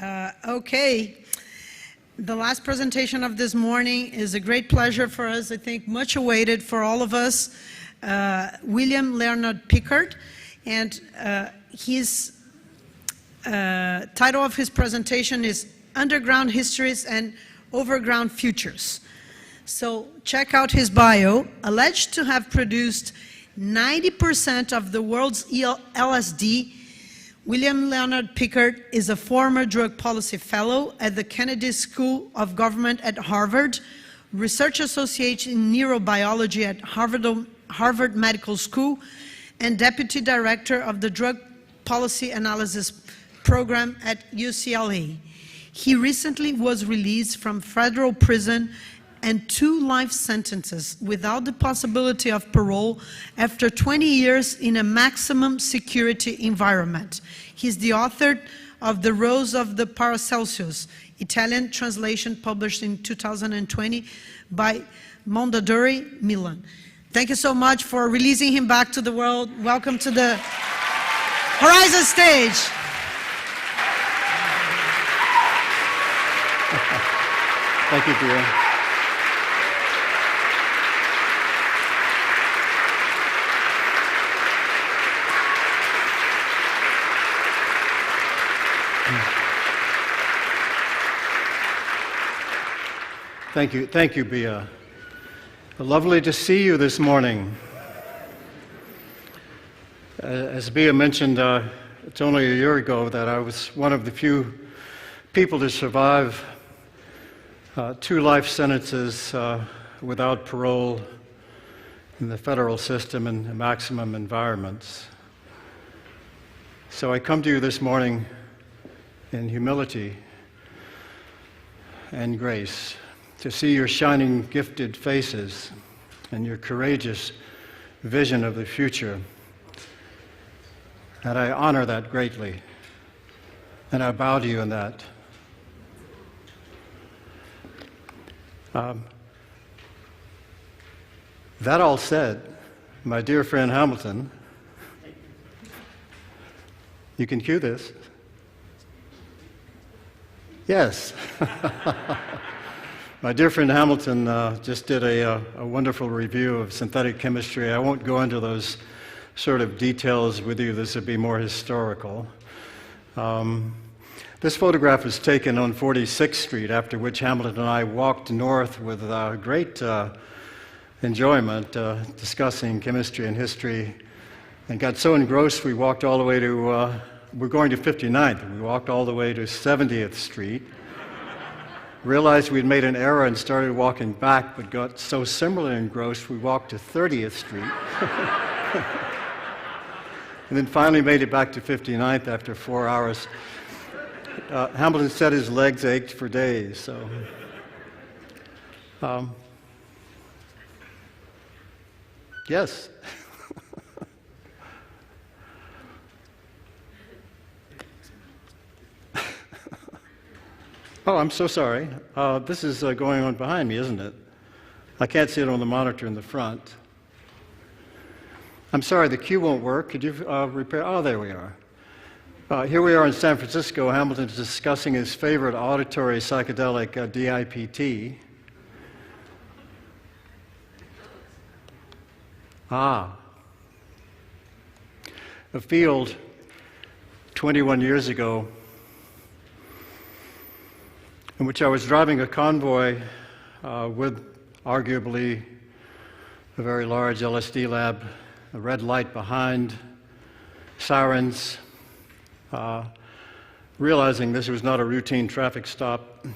Okay. The last presentation of this morning is a great pleasure for us, I think much awaited for all of us. William Leonard Pickard, and his title of his presentation is Underground Histories and Overground Futures. So check out his bio. Alleged to have produced 90% of the world's LSD, William Leonard Pickard is a former drug policy fellow at the Kennedy School of Government at Harvard, research associate in neurobiology at Harvard Medical School, and deputy director of the Drug Policy Analysis Program at UCLA. He recently was released from federal prison and 2 life sentences without the possibility of parole after 20 years in a maximum security environment. He's the author of The Rose of the Paracelsus, Italian translation published in 2020 by Mondadori Milan. Thank you so much for releasing him back to the world. Welcome to the Horizon stage. Thank you, Pia. Thank you, Bia. Lovely to see you this morning. As Bia mentioned, it's only a year ago that I was one of the few people to survive 2 life sentences without parole in the federal system in maximum environments. So I come to you this morning in humility and grace, to see your shining, gifted faces and your courageous vision of the future. And I honor that greatly, and I bow to you in that. That all said, my dear friend Hamilton, you can cue this. Yes. My dear friend Hamilton just did a wonderful review of synthetic chemistry. I won't go into those sort of details with you. This would be more historical. This photograph was taken on 46th Street, after which Hamilton and I walked north with great enjoyment, discussing chemistry and history, and got so engrossed we walked all the way to, we're going to 59th. We walked all the way to 70th Street. Realized we'd made an error and started walking back, but got so similarly engrossed we walked to 30th Street. And then finally made it back to 59th after 4 hours. Hamilton said his legs ached for days, so. Yes. Oh, I'm so sorry. This is going on behind me, isn't it? I can't see it on the monitor in the front. I'm sorry, the cue won't work. Could you repair? Oh, there we are. Here we are in San Francisco. Hamilton's discussing his favorite auditory psychedelic, DIPT. A field 21 years ago in which I was driving a convoy with arguably a very large LSD lab, a red light behind, sirens, realizing this was not a routine traffic stop.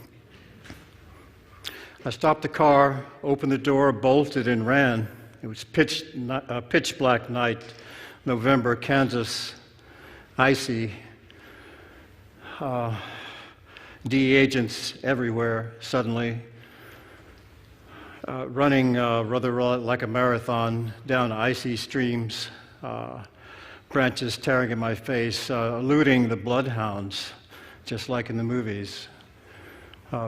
I stopped the car, opened the door, bolted, and ran. It was pitch black night, November, Kansas, icy. DE agents everywhere suddenly, running rather like a marathon down icy streams, branches tearing in my face, eluding the bloodhounds, just like in the movies.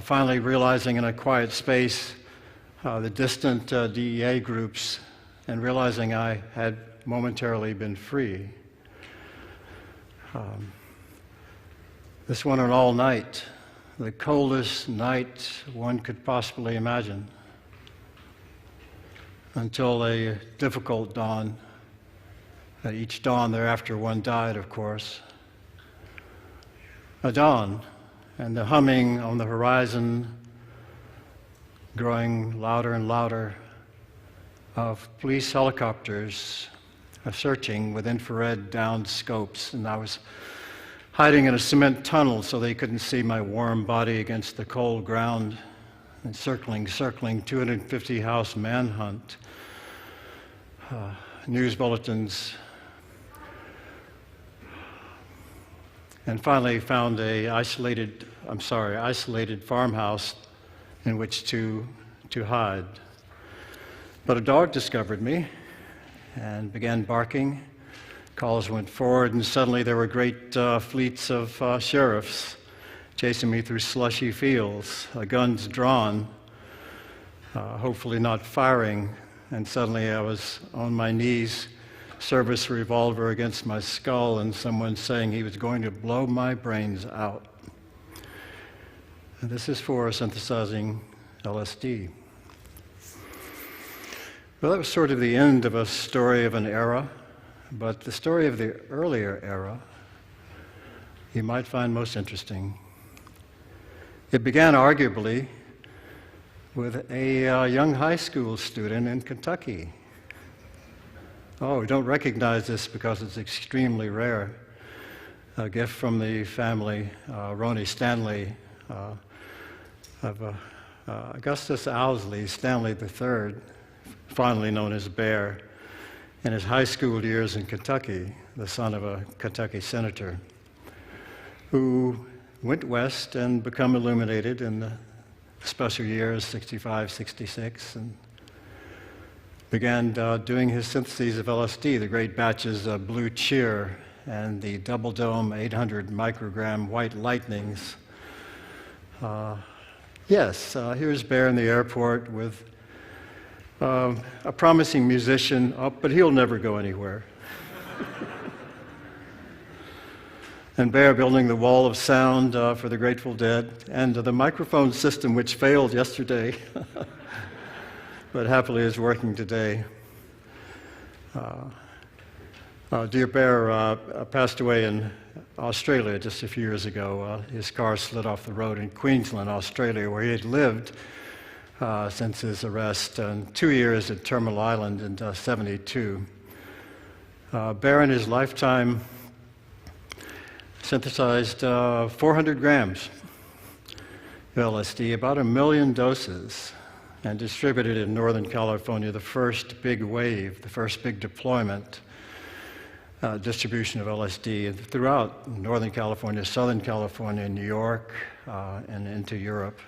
Finally realizing in a quiet space the distant DEA groups, and realizing I had momentarily been free. This went on all night, the coldest night one could possibly imagine, until a difficult dawn. At each dawn thereafter, one died, of course. A dawn, and the humming on the horizon growing louder and louder of police helicopters searching with infrared downed scopes, and I was hiding in a cement tunnel so they couldn't see my warm body against the cold ground, and circling, 250 house manhunt, news bulletins, and finally found a isolated farmhouse in which to hide. But a dog discovered me and began barking. Calls went forward, and suddenly there were great fleets of sheriffs chasing me through slushy fields, guns drawn, hopefully not firing, and suddenly I was on my knees, service revolver against my skull, and someone saying he was going to blow my brains out. And this is for synthesizing LSD. Well, that was sort of the end of a story of an era, but the story of the earlier era you might find most interesting. It began arguably with a young high school student in Kentucky. Oh, we don't recognize this because it's extremely rare. A gift from the family, Ronnie Stanley, of Augustus Owsley Stanley III, fondly known as Bear, in his high school years in Kentucky, the son of a Kentucky senator, who went west and became illuminated in the special years 65, 66, and began doing his syntheses of LSD, the great batches of Blue Cheer and the Double Dome 800 microgram White Lightnings. Here's Bear in the airport with a promising musician, but he'll never go anywhere. And Bear building the wall of sound for the Grateful Dead, and the microphone system which failed yesterday, but happily is working today. Dear Bear passed away in Australia just a few years ago. His car slid off the road in Queensland, Australia, where he had lived since his arrest, and 2 years at Terminal Island in '72. Bear in his lifetime synthesized 400 grams of LSD, about 1 million doses, and distributed in Northern California the first big wave, the first big deployment, distribution of LSD throughout Northern California, Southern California, New York, and into Europe.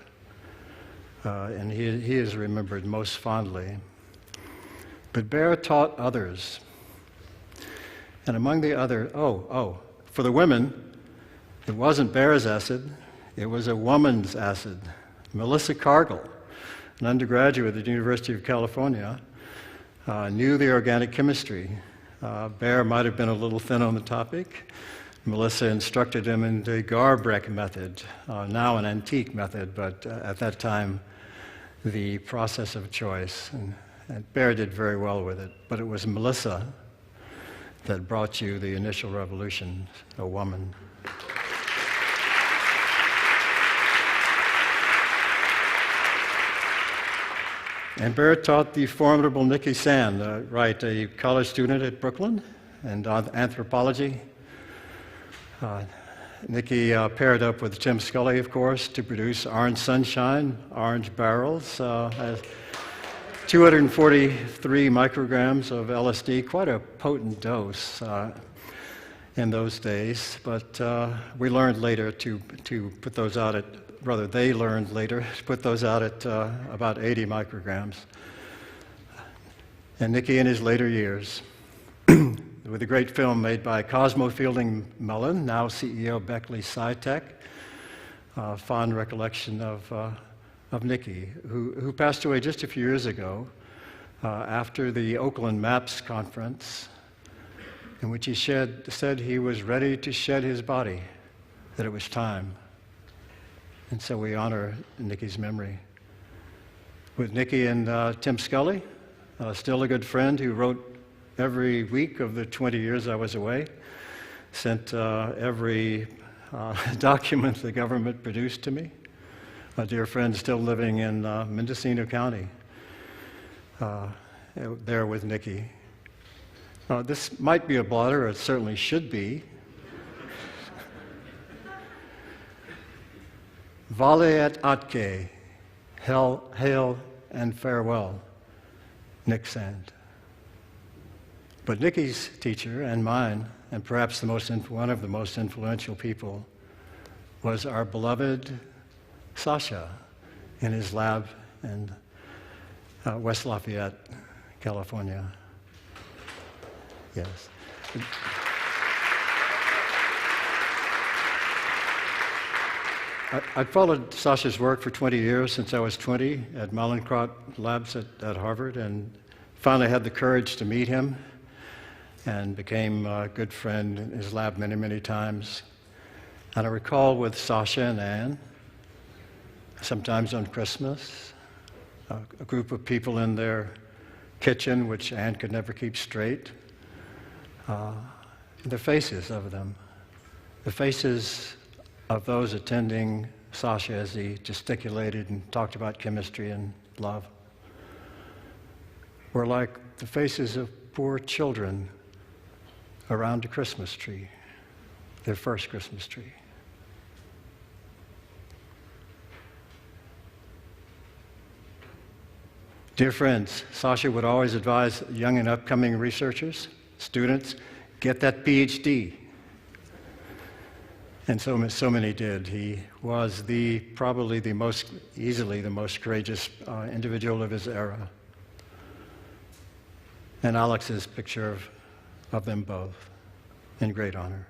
And he is remembered most fondly. But Bear taught others. And among the other, for the women, it wasn't Bear's acid, it was a woman's acid. Melissa Cargill, an undergraduate at the University of California, knew the organic chemistry. Bear might have been a little thin on the topic. Melissa instructed him in the Garbrek method, now an antique method, but at that time, the process of choice. And Bear did very well with it, but it was Melissa that brought you the initial revolution, a woman. And Bear taught the formidable Nikki Sand, a college student at Brooklyn, and anthropology. Nikki paired up with Tim Scully, of course, to produce Orange Sunshine, Orange Barrels, 243 micrograms of LSD, quite a potent dose in those days. But we learned later to put those out at, rather they learned later to put those out at about 80 micrograms. And Nikki in his later years, with a great film made by Cosmo Fielding Mullen, now CEO Beckley Sci-Tech, fond recollection of Nikki, who passed away just a few years ago after the Oakland MAPS conference, in which he said he was ready to shed his body that it was time. And so we honor Nikki's memory. With Nikki and Tim Scully, still a good friend who wrote every week of the 20 years I was away, sent every document the government produced to me. A dear friend still living in Mendocino County, there with Nikki. This might be a blotter, it certainly should be. Vale et atque, hail and farewell, Nick Sand. But Nikki's teacher and mine, and perhaps one of the most influential people, was our beloved Sasha in his lab in West Lafayette, California. Yes. I'd followed Sasha's work for 20 years, since I was 20 at Mallinckrodt Labs at Harvard, and finally had the courage to meet him and became a good friend in his lab many, many times. And I recall with Sasha and Anne, sometimes on Christmas, a group of people in their kitchen, which Anne could never keep straight, the faces of them, the faces of those attending Sasha as he gesticulated and talked about chemistry and love, were like the faces of poor children around a Christmas tree, their first Christmas tree. Dear friends, Sasha would always advise young and upcoming researchers, students, get that PhD. And so many did. He was probably easily the most courageous individual of his era. And Alex's picture of them both, in great honor.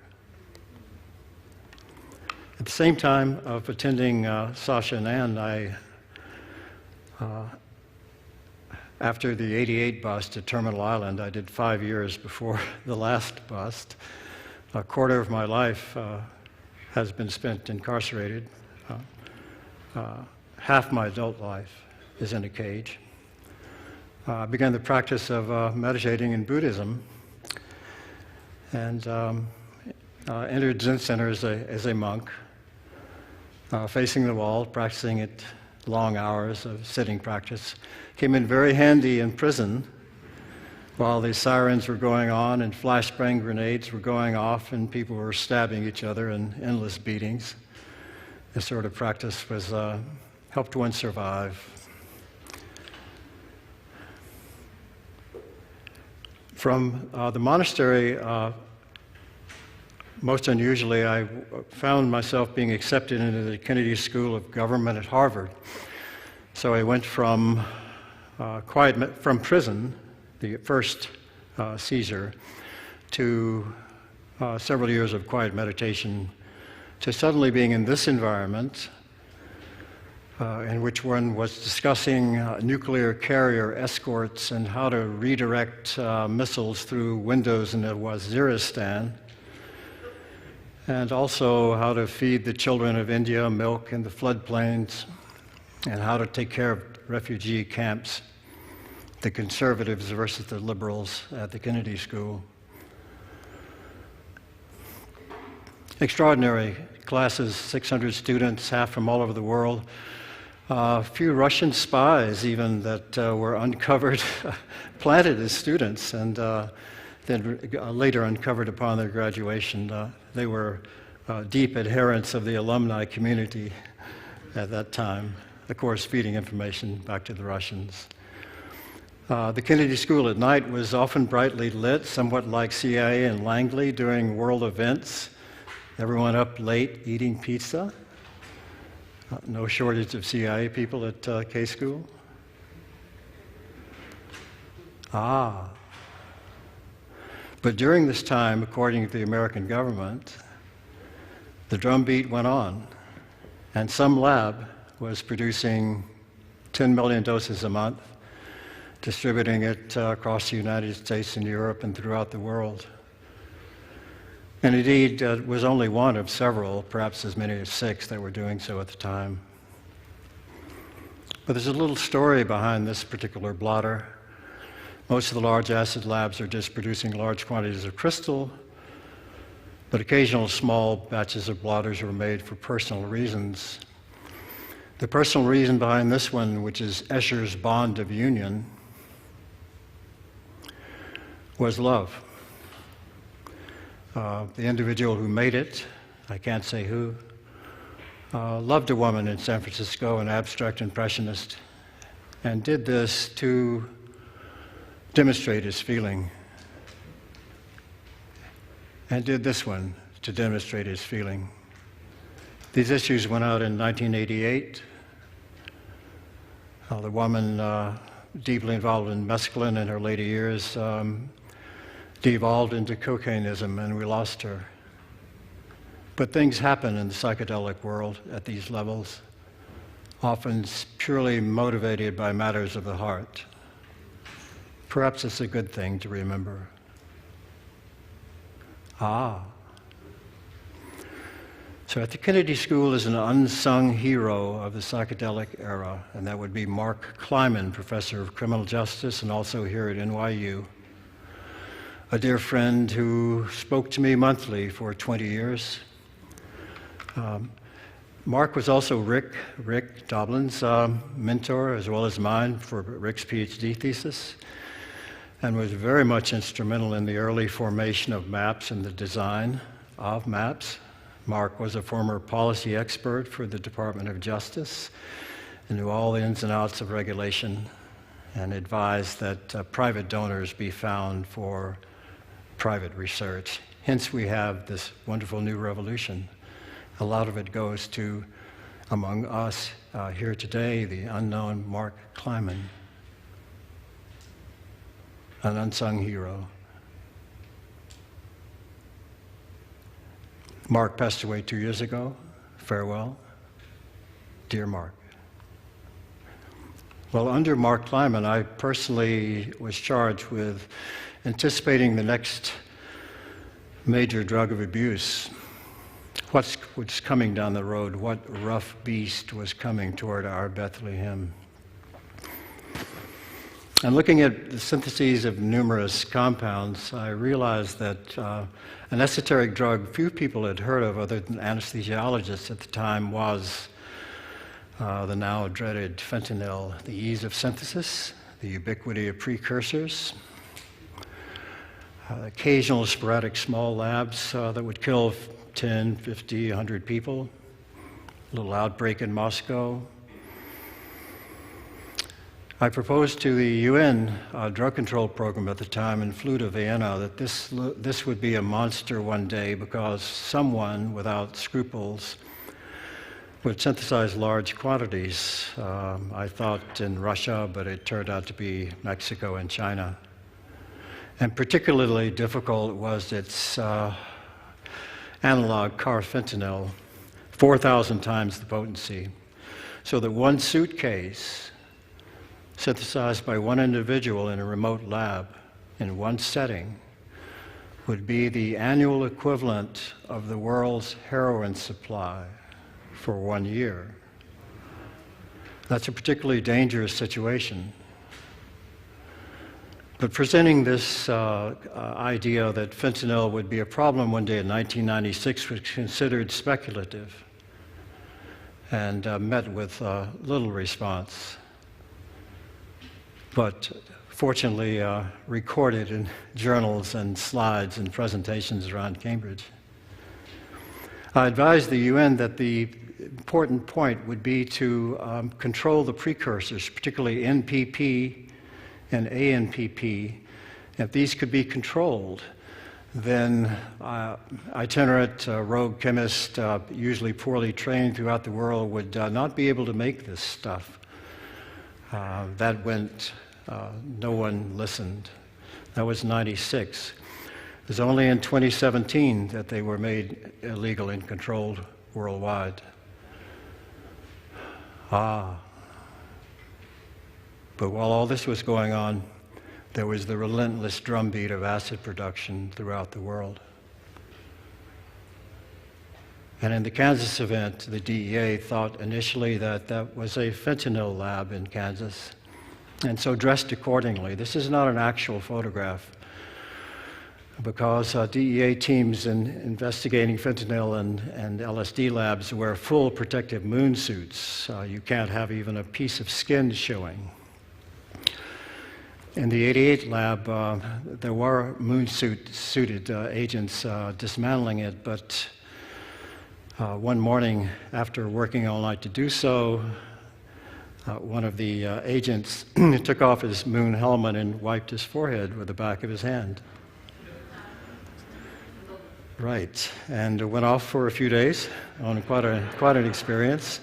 At the same time of attending Sasha and Anne, after the '88 bust at Terminal Island, I did 5 years before the last bust. A quarter of my life has been spent incarcerated. Half my adult life is in a cage. I began the practice of meditating in Buddhism, and entered Zen Center as a monk, facing the wall, practicing at long hours of sitting practice. Came in very handy in prison while the sirens were going on and flashbang grenades were going off and people were stabbing each other in endless beatings. This sort of practice was helped one survive. From the monastery, most unusually, I found myself being accepted into the Kennedy School of Government at Harvard. So I went from prison, the first seizure, to several years of quiet meditation, to suddenly being in this environment in which one was discussing nuclear carrier escorts and how to redirect missiles through windows in the Waziristan, and also how to feed the children of India milk in the floodplains, and how to take care of refugee camps, the conservatives versus the liberals at the Kennedy School. Extraordinary classes, 600 students, half from all over the world. A few Russian spies even that were uncovered, planted as students, and then later uncovered upon their graduation. They were deep adherents of the alumni community at that time, of course feeding information back to the Russians. The Kennedy School at night was often brightly lit, somewhat like CIA in Langley during world events. Everyone up late eating pizza. No shortage of CIA people at K School. But during this time, according to the American government, the drumbeat went on, and some lab was producing 10 million doses a month, distributing it across the United States and Europe and throughout the world. And indeed, was only one of several, perhaps as many as 6, that were doing so at the time. But there's a little story behind this particular blotter. Most of the large acid labs are just producing large quantities of crystal, but occasional small batches of blotters were made for personal reasons. The personal reason behind this one, which is Escher's bond of union, was love. The individual who made it, I can't say who, loved a woman in San Francisco, an abstract impressionist, and did this to demonstrate his feeling, and did this one to demonstrate his feeling. These issues went out in 1988. The woman, deeply involved in mescaline in her later years, devolved into cocainism, and we lost her. But things happen in the psychedelic world at these levels, often purely motivated by matters of the heart. Perhaps it's a good thing to remember. So at the Kennedy School is an unsung hero of the psychedelic era, and that would be Mark Kleiman, professor of criminal justice and also here at NYU. A dear friend who spoke to me monthly for 20 years. Mark was also Rick Doblin's mentor, as well as mine for Rick's PhD thesis, and was very much instrumental in the early formation of maps and the design of maps. Mark was a former policy expert for the Department of Justice and knew all the ins and outs of regulation, and advised that private donors be found for private research. Hence, we have this wonderful new revolution. A lot of it goes to, among us here today, the unknown Mark Kleiman, an unsung hero. Mark passed away 2 years ago. Farewell. Dear Mark. Well, under Mark Kleiman, I personally was charged with anticipating the next major drug of abuse. What's coming down the road? What rough beast was coming toward our Bethlehem? And looking at the syntheses of numerous compounds, I realized that an esoteric drug few people had heard of other than anesthesiologists at the time was the now dreaded fentanyl. The ease of synthesis, the ubiquity of precursors, occasional sporadic small labs that would kill 10, 50, 100 people, a little outbreak in Moscow. I proposed to the UN drug control program at the time and flew to Vienna that this would be a monster one day because someone without scruples would synthesize large quantities. I thought in Russia, but it turned out to be Mexico and China. And particularly difficult was its analog carfentanil, 4,000 times the potency. So that one suitcase synthesized by one individual in a remote lab in one setting would be the annual equivalent of the world's heroin supply for 1 year. That's a particularly dangerous situation. But presenting this idea that fentanyl would be a problem one day in 1996 was considered speculative and met with little response. But fortunately recorded in journals and slides and presentations around Cambridge. I advised the UN that the important point would be to control the precursors, particularly NPP and ANPP. If these could be controlled, then itinerant rogue chemists, usually poorly trained throughout the world, would not be able to make this stuff. That went, no one listened. That was 96. It was only in 2017 that they were made illegal and controlled worldwide. But while all this was going on, there was the relentless drumbeat of acid production throughout the world. And in the Kansas event, the DEA thought initially that that was a fentanyl lab in Kansas, and so dressed accordingly. This is not an actual photograph, because DEA teams in investigating fentanyl and LSD labs wear full protective moon suits. You can't have even a piece of skin showing. In the 88 lab, there were moon-suited agents dismantling it, but one morning, after working all night to do so, one of the agents took off his moon helmet and wiped his forehead with the back of his hand. Right, and went off for a few days on quite an experience.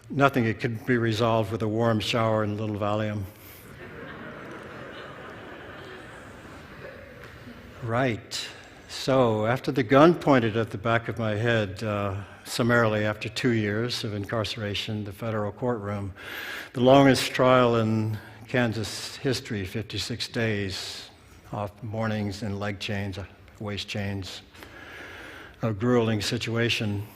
Nothing that could be resolved with a warm shower and a little Valium. Right. So after the gun pointed at the back of my head, summarily after 2 years of incarceration, the federal courtroom, the longest trial in Kansas history, 56 days, off mornings in leg chains, waist chains, a grueling situation.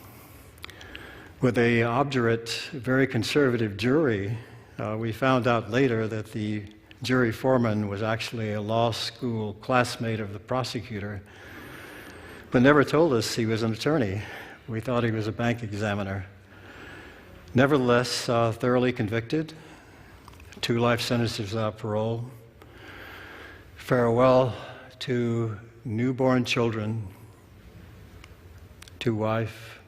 With a obdurate, very conservative jury, we found out later that the jury foreman was actually a law school classmate of the prosecutor, but never told us he was an attorney. We thought he was a bank examiner. Nevertheless, thoroughly convicted, 2 life sentences without parole, farewell to newborn children, to wife,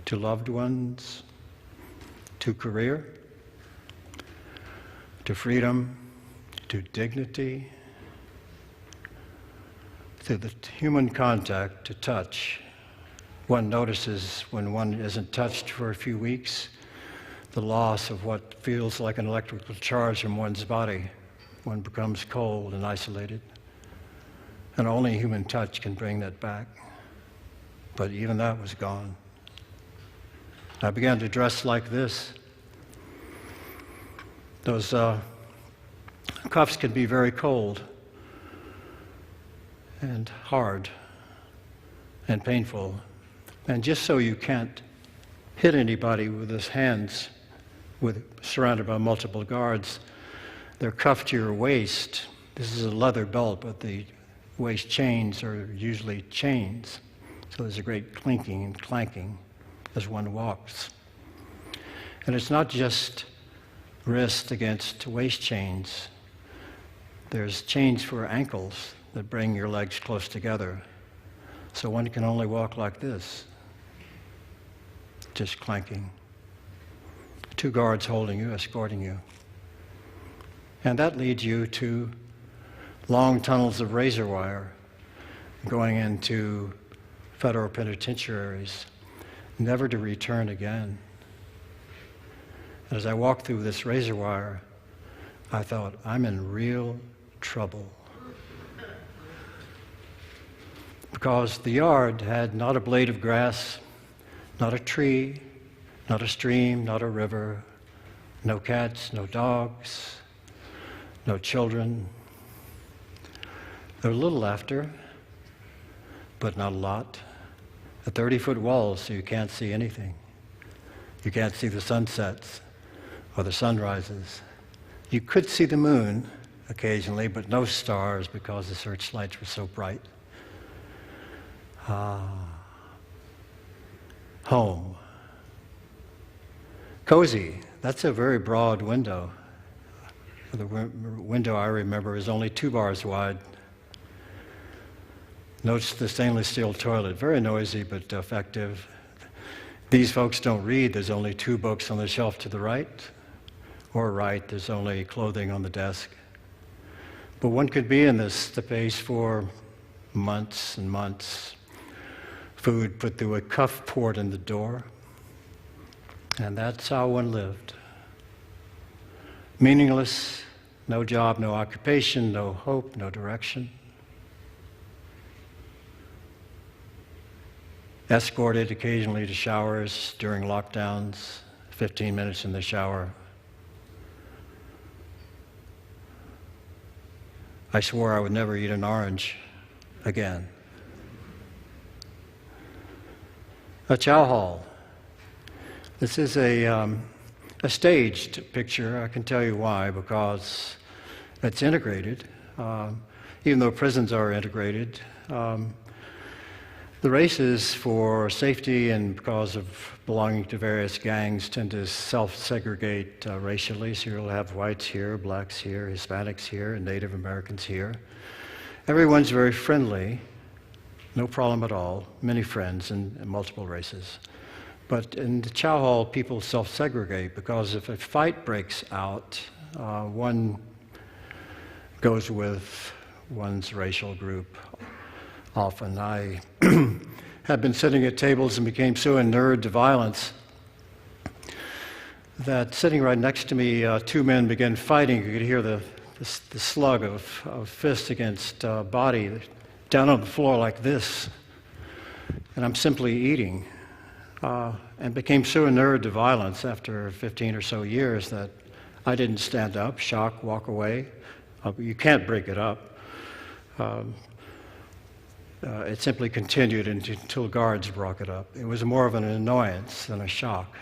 to loved ones, to career, to freedom, to dignity, to the human contact, to touch. One notices when one isn't touched for a few weeks, the loss of what feels like an electrical charge in one's body. One becomes cold and isolated. And only human touch can bring that back. But even that was gone. I began to dress like this. Those cuffs can be very cold and hard and painful. And just so you can't hit anybody with his hands surrounded by multiple guards, they're cuffed to your waist. This is a leather belt, but the waist chains are usually chains. So there's a great clinking and clanking as one walks. And it's not just wrist against waist chains. There's chains for ankles that bring your legs close together. So one can only walk like this, just clanking. 2 guards holding you, escorting you. And that leads you to long tunnels of razor wire going into federal penitentiaries, never to return again. And as I walked through this razor wire, I thought, I'm in real trouble. Because the yard had not a blade of grass, not a tree, not a stream, not a river, no cats, no dogs, no children. There was a little laughter, but not a lot. A 30-foot wall, so you can't see anything. You can't see the sunsets or the sunrises. You could see the moon occasionally, but no stars because the searchlights were so bright. Home. Cozy. That's a very broad window. The window I remember is only 2 bars wide. Notes the stainless steel toilet. Very noisy, but effective. These folks don't read. There's only 2 books on the shelf to the right. Or right, there's only clothing on the desk. But one could be in this space for months and months. Food put through a cuff port in the door. And that's how one lived. Meaningless, no job, no occupation, no hope, no direction. Escorted occasionally to showers during lockdowns, 15 minutes in the shower. I swore I would never eat an orange again. A chow hall. This is a staged picture. I can tell you why, because it's integrated. Even though prisons are integrated, the races, for safety and because of belonging to various gangs, tend to self-segregate racially. So you'll have whites here, blacks here, Hispanics here, and Native Americans here. Everyone's very friendly, no problem at all, many friends in multiple races. But in the chow hall, people self-segregate because if a fight breaks out, one goes with one's racial group. Often I had been sitting at tables and became so inured to violence that sitting right next to me, two men began fighting. You could hear the slug of fist against body down on the floor like this. And I'm simply eating. And became so inured to violence after 15 or so years that I didn't stand up, shock, walk away. You can't break it up. It simply continued until guards broke it up. It was more of an annoyance than a shock.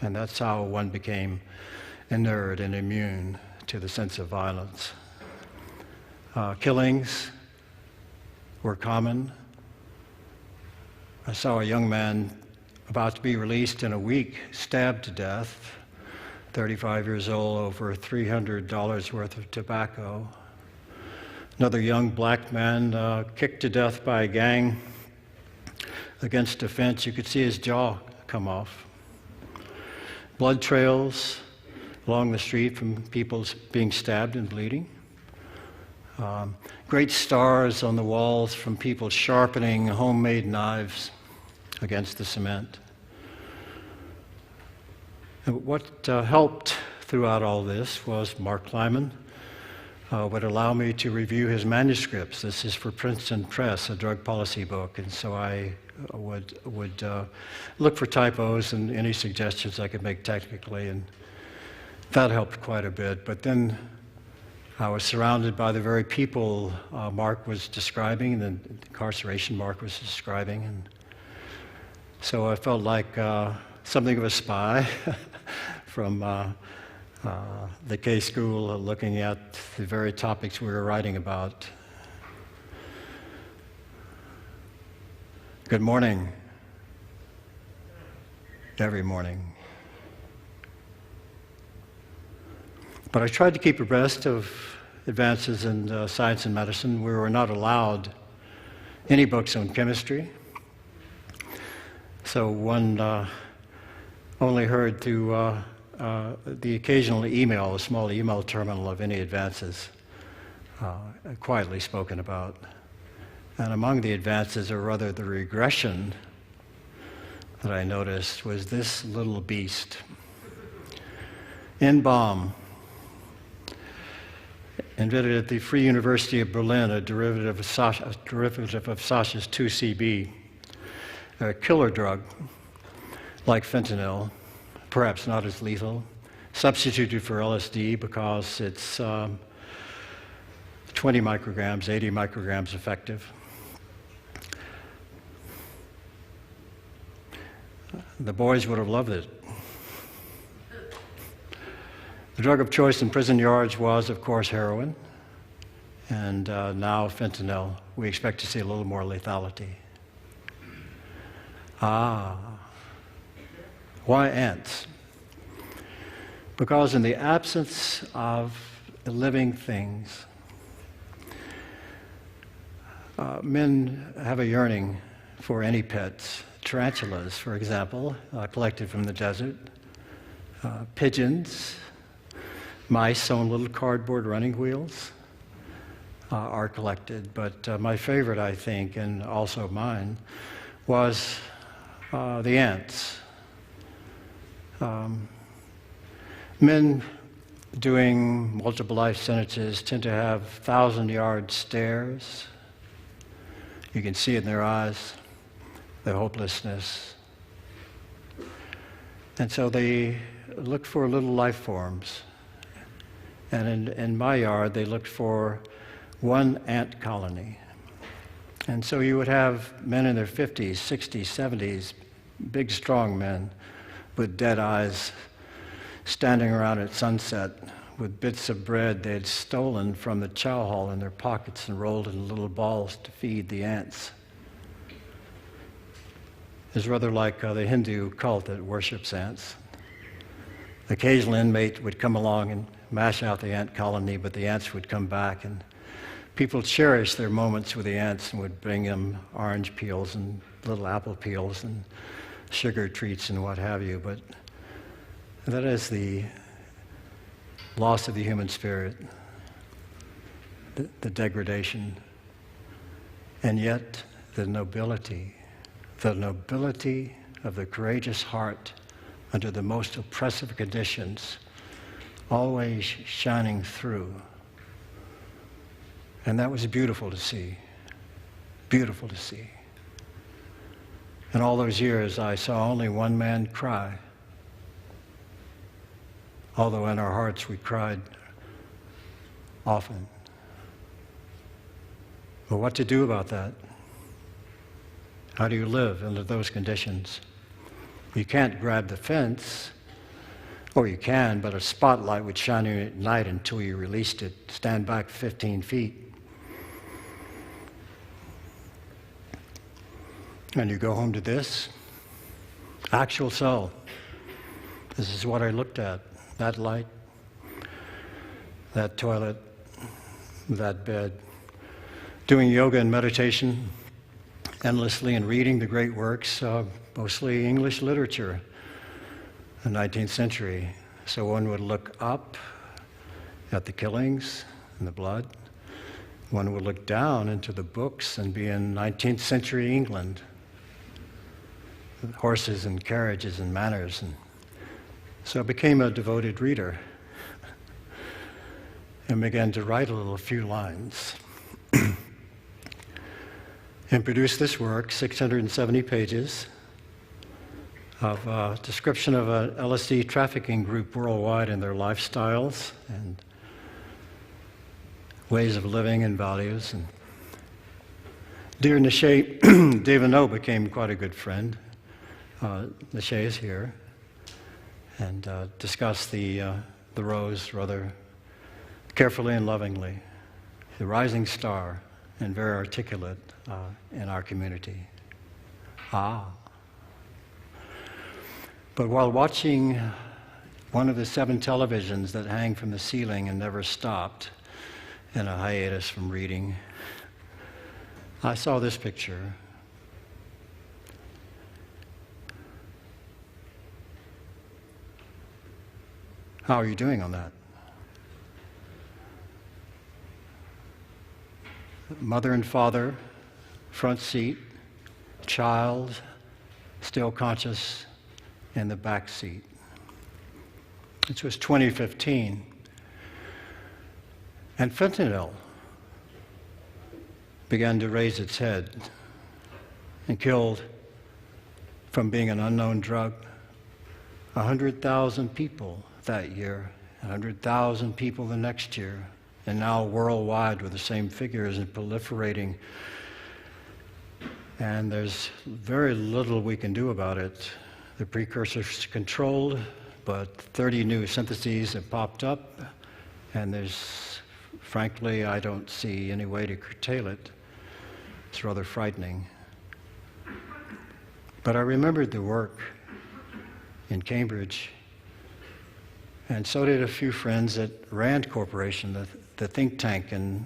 And that's how one became inured and immune to the sense of violence. Killings were common. I saw a young man about to be released in a week, stabbed to death, 35 years old, over $300 worth of tobacco. Another young black man kicked to death by a gang against a fence. You could see his jaw come off. Blood trails along the street from people being stabbed and bleeding. Great stars on the walls from people sharpening homemade knives against the cement. And what helped throughout all this was Mark Lyman would allow me to review his manuscripts. This is for Princeton Press, a drug policy book, and so I would look for typos and any suggestions I could make technically, and that helped quite a bit. But then I was surrounded by the very people Mark was describing, and the incarceration Mark was describing, and so I felt like something of a spy from the K school, looking at the very topics we were writing about. Good morning. Every morning. But I tried to keep abreast of advances in science and medicine. We were not allowed any books on chemistry. So one only heard through the occasional email, a small email terminal of any advances quietly spoken about. And among the advances, or rather the regression that I noticed, was this little beast. N-bomb, invented at the Free University of Berlin, a derivative of Sasha's 2CB, a killer drug like fentanyl, perhaps not as lethal, substituted for LSD because it's 20 micrograms, 80 micrograms effective. The boys would have loved it. The drug of choice in prison yards was, of course, heroin, and now fentanyl. We expect to see a little more lethality. Why ants? Because in the absence of living things, men have a yearning for any pets. Tarantulas, for example, collected from the desert. Pigeons, mice on little cardboard running wheels are collected. But my favorite, I think, and also mine, was the ants. Men doing multiple life sentences tend to have 1,000-yard stares. You can see it in their eyes, the hopelessness. And so they looked for little life forms. And in my yard, they looked for one ant colony. And so you would have men in their 50s, 60s, 70s, big strong men with dead eyes, standing around at sunset with bits of bread they had stolen from the chow hall in their pockets and rolled in little balls to feed the ants. It's rather like the Hindu cult that worships ants. The occasional inmate would come along and mash out the ant colony, but the ants would come back, and people cherished their moments with the ants and would bring them orange peels and little apple peels and sugar treats and what have you. But that is the loss of the human spirit, the degradation, and yet the nobility of the courageous heart under the most oppressive conditions, always shining through. And that was beautiful to see, beautiful to see. In all those years, I saw only one man cry, although in our hearts we cried often. But what to do about that? How do you live under those conditions? You can't grab the fence, or you can, but a spotlight would shine on you at night until you released it. Stand back 15 feet. And you go home to this actual cell. This is what I looked at. That light, that toilet, that bed. Doing yoga and meditation endlessly and reading the great works, mostly English literature, the 19th century. So one would look up at the killings and the blood. One would look down into the books and be in 19th century England. Horses and carriages and manners. And so I became a devoted reader and began to write a few lines. And produced this work, 670 pages, of a description of a LSD trafficking group worldwide and their lifestyles and ways of living and values. And dear Nishay, David O became quite a good friend. Nishay is here, and discussed the rose rather carefully and lovingly. The rising star, and very articulate in our community. But while watching one of the 7 televisions that hang from the ceiling and never stopped in a hiatus from reading, I saw this picture. How are you doing on that? Mother and father, front seat, child, still conscious, in the back seat. This was 2015. And fentanyl began to raise its head and killed, from being an unknown drug, 100,000 people that year, 100,000 people the next year, and now worldwide with the same figures and proliferating. And there's very little we can do about it. The precursor's controlled, but 30 new syntheses have popped up, and there's, frankly, I don't see any way to curtail it. It's rather frightening. But I remembered the work in Cambridge, and so did a few friends at RAND Corporation, the think tank in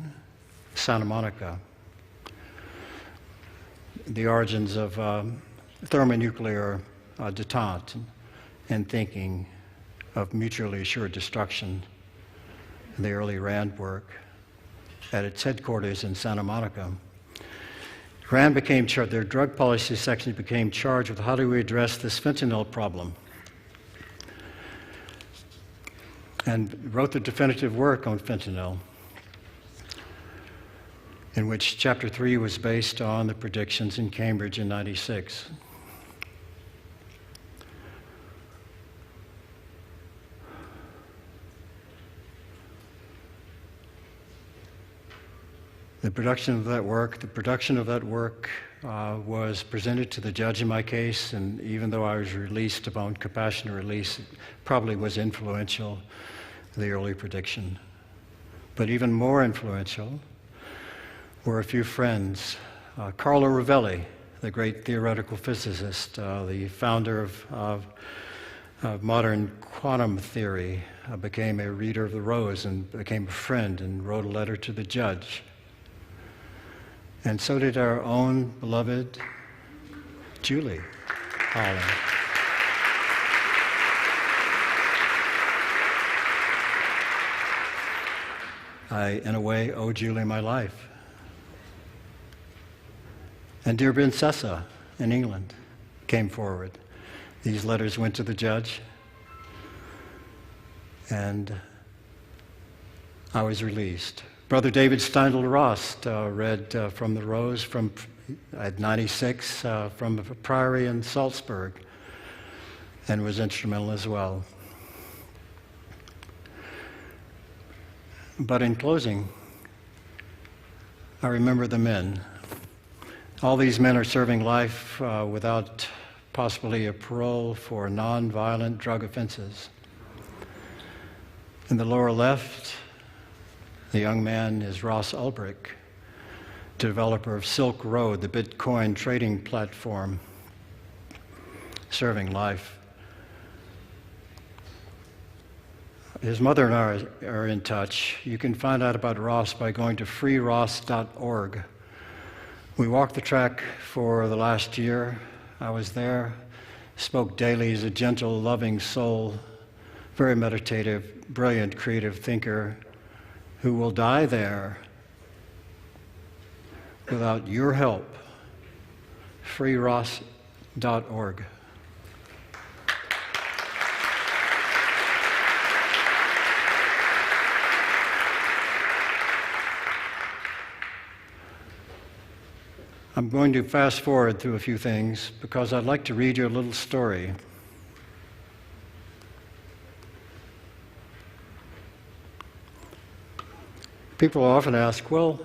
Santa Monica. The origins of thermonuclear detente and thinking of mutually assured destruction, the early RAND work at its headquarters in Santa Monica. RAND became charged, their drug policy section became charged with how do we address this fentanyl problem, and wrote the definitive work on fentanyl, in which chapter 3 was based on the predictions in Cambridge in '96. The production of that work was presented to the judge in my case, and even though I was released upon compassionate release, it probably was influential, the early prediction. But even more influential were a few friends. Carlo Rovelli, the great theoretical physicist, the founder of modern quantum theory, became a reader of the Rose and became a friend and wrote a letter to the judge. And so did our own beloved Julie Holland. I, in a way, owe Julie my life. And dear Princessa in England came forward. These letters went to the judge, and I was released. Brother David Steindl-Rost read from the Rose at 96 from a priory in Salzburg, and was instrumental as well. But in closing, I remember the men. All these men are serving life without possibly a parole for non-violent drug offenses. In the lower left, the young man is Ross Ulbricht, developer of Silk Road, the Bitcoin trading platform, serving life. His mother and I are in touch. You can find out about Ross by going to freeross.org. We walked the track for the last year. I was there, spoke daily as a gentle, loving soul, very meditative, brilliant, creative thinker who will die there without your help. freeross.org. I'm going to fast forward through a few things because I'd like to read you a little story. People often ask, well,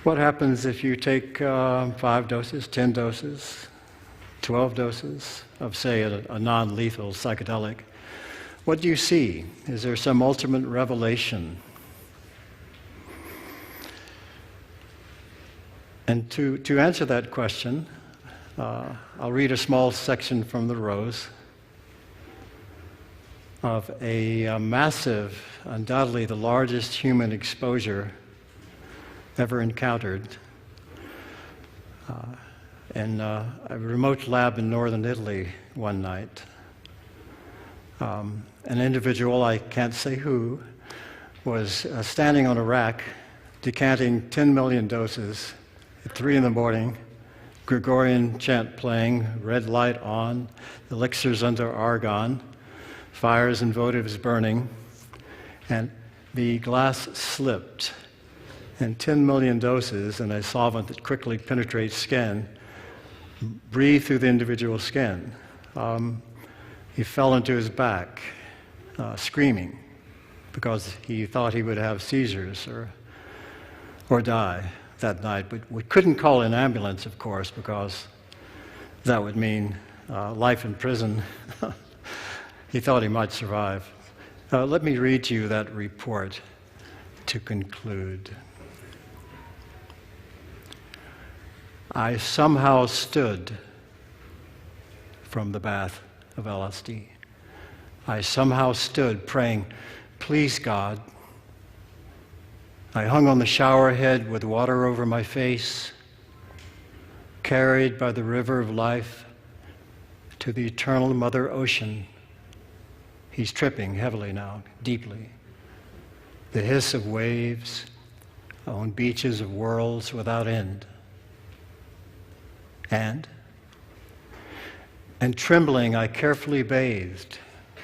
what happens if you take 5 doses, 10 doses, 12 doses of, say, a non-lethal psychedelic? What do you see? Is there some ultimate revelation? And to answer that question, I'll read a small section from the Rose of a massive, undoubtedly the largest human exposure ever encountered in a remote lab in northern Italy one night. An individual, I can't say who, was standing on a rack decanting 10 million doses at 3 in the morning, Gregorian chant playing, red light on, elixirs under argon, fires and votives burning, and the glass slipped, and 10 million doses in a solvent that quickly penetrates skin breathed through the individual skin. He fell into his back, screaming, because he thought he would have seizures or die that night. But we couldn't call an ambulance, of course, because that would mean life in prison. He thought he might survive. Let me read to you that report to conclude. I somehow stood from the bath of LSD. I somehow stood praying, please God. I hung on the shower head with water over my face, carried by the river of life to the eternal Mother Ocean. He's tripping heavily now, deeply. The hiss of waves on beaches of worlds without end. And trembling, I carefully bathed,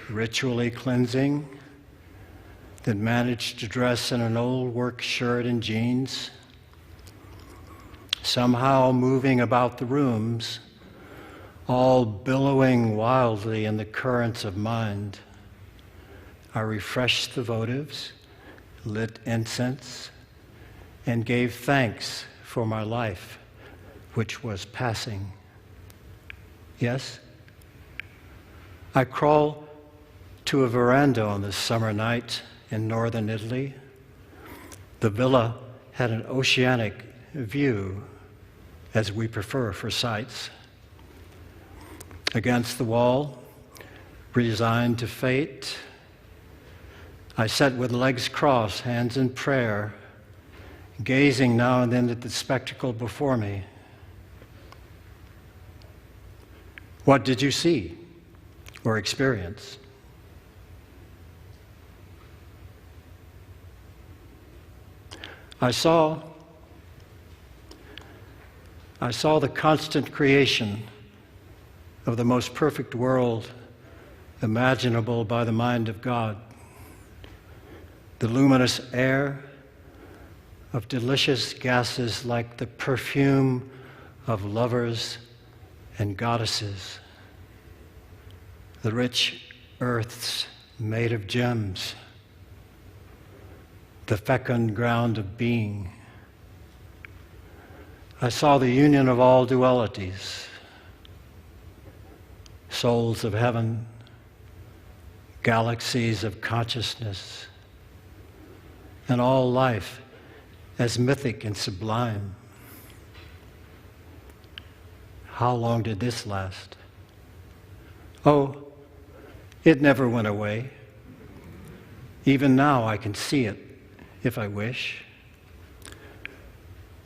ritually cleansing, then managed to dress in an old work shirt and jeans, somehow moving about the rooms, all billowing wildly in the currents of mind. I refreshed the votives, lit incense, and gave thanks for for my life, which was passing. Yes? I crawl to a veranda on this summer night in northern Italy. The villa had an oceanic view, as we prefer for sights. Against the wall, resigned to fate, I sat with legs crossed, hands in prayer, gazing now and then at the spectacle before me. What did you see or experience? I saw the constant creation of the most perfect world imaginable by the mind of God. The luminous air of delicious gases like the perfume of lovers and goddesses. The rich earths made of gems. The fecund ground of being. I saw the union of all dualities. Souls of heaven, galaxies of consciousness, and all life as mythic and sublime. How long did this last? Oh, it never went away. Even now I can see it, if I wish.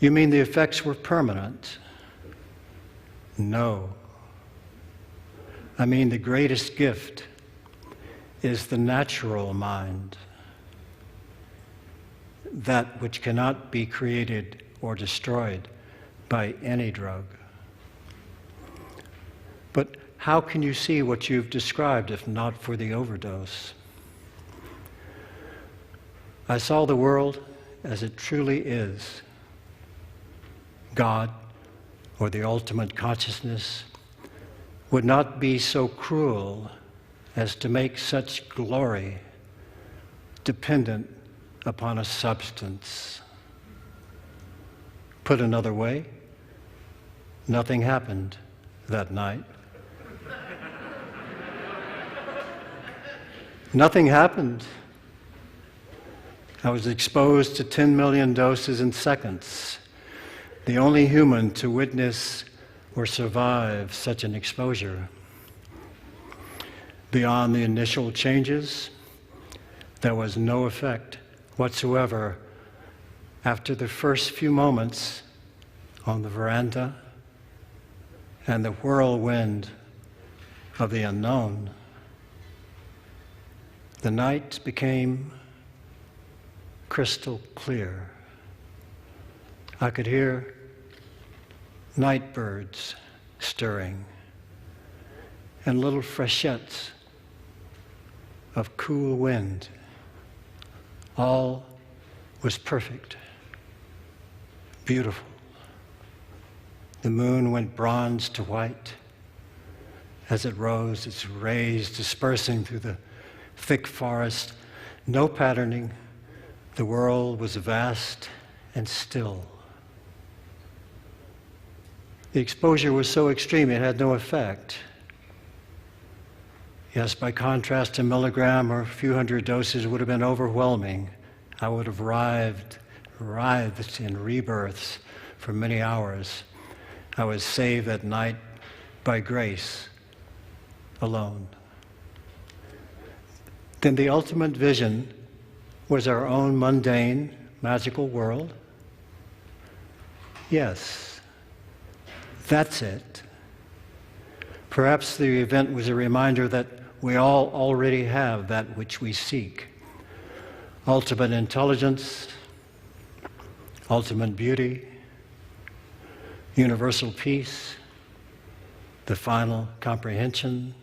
You mean the effects were permanent? No. I mean the greatest gift is the natural mind, that which cannot be created or destroyed by any drug. But how can you see what you've described if not for the overdose? I saw the world as it truly is. God, or the ultimate consciousness, would not be so cruel as to make such glory dependent upon a substance. Put another way, nothing happened that night. Nothing happened. I was exposed to 10 million doses in seconds, the only human to witness or survive such an exposure. Beyond the initial changes, there was no effect whatsoever after the first few moments on the veranda and the whirlwind of the unknown. The night became crystal clear. I could hear night birds stirring and little freshets of cool wind. All was perfect, beautiful. The moon went bronze to white. As it rose, its rays dispersing through the thick forest. No patterning. The world was vast and still. The exposure was so extreme it had no effect. Yes, by contrast, a milligram or a few hundred doses would have been overwhelming. I would have writhed in rebirths for many hours. I was saved that night by grace alone. Then the ultimate vision was our own mundane, magical world? Yes, that's it. Perhaps the event was a reminder that we all already have that which we seek. Ultimate intelligence, ultimate beauty, universal peace, the final comprehension,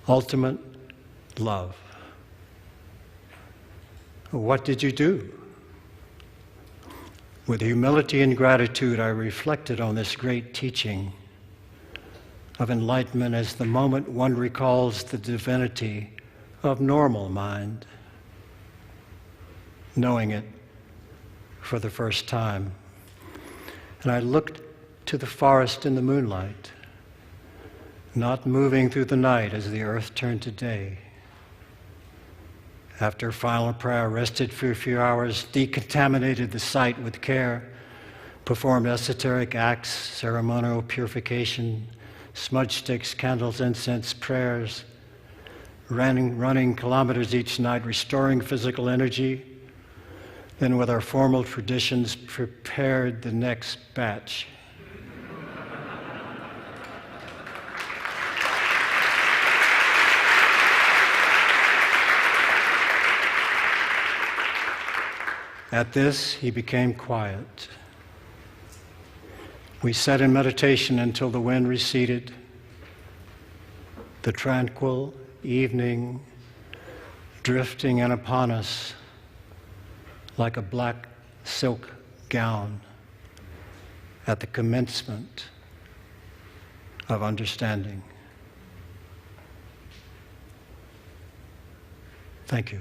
ultimate love. What did you do? With humility and gratitude, I reflected on this great teaching of enlightenment as the moment one recalls the divinity of normal mind, knowing it for the first time. And I looked to the forest in the moonlight, not moving through the night as the earth turned to day. After final prayer, rested for a few hours, decontaminated the site with care, performed esoteric acts, ceremonial purification, smudge sticks, candles, incense, prayers, running kilometers each night, restoring physical energy. Then with our formal traditions, prepared the next batch. At this, he became quiet. We sat in meditation until the wind receded. The tranquil evening drifting in upon us like a black silk gown at the commencement of understanding. Thank you.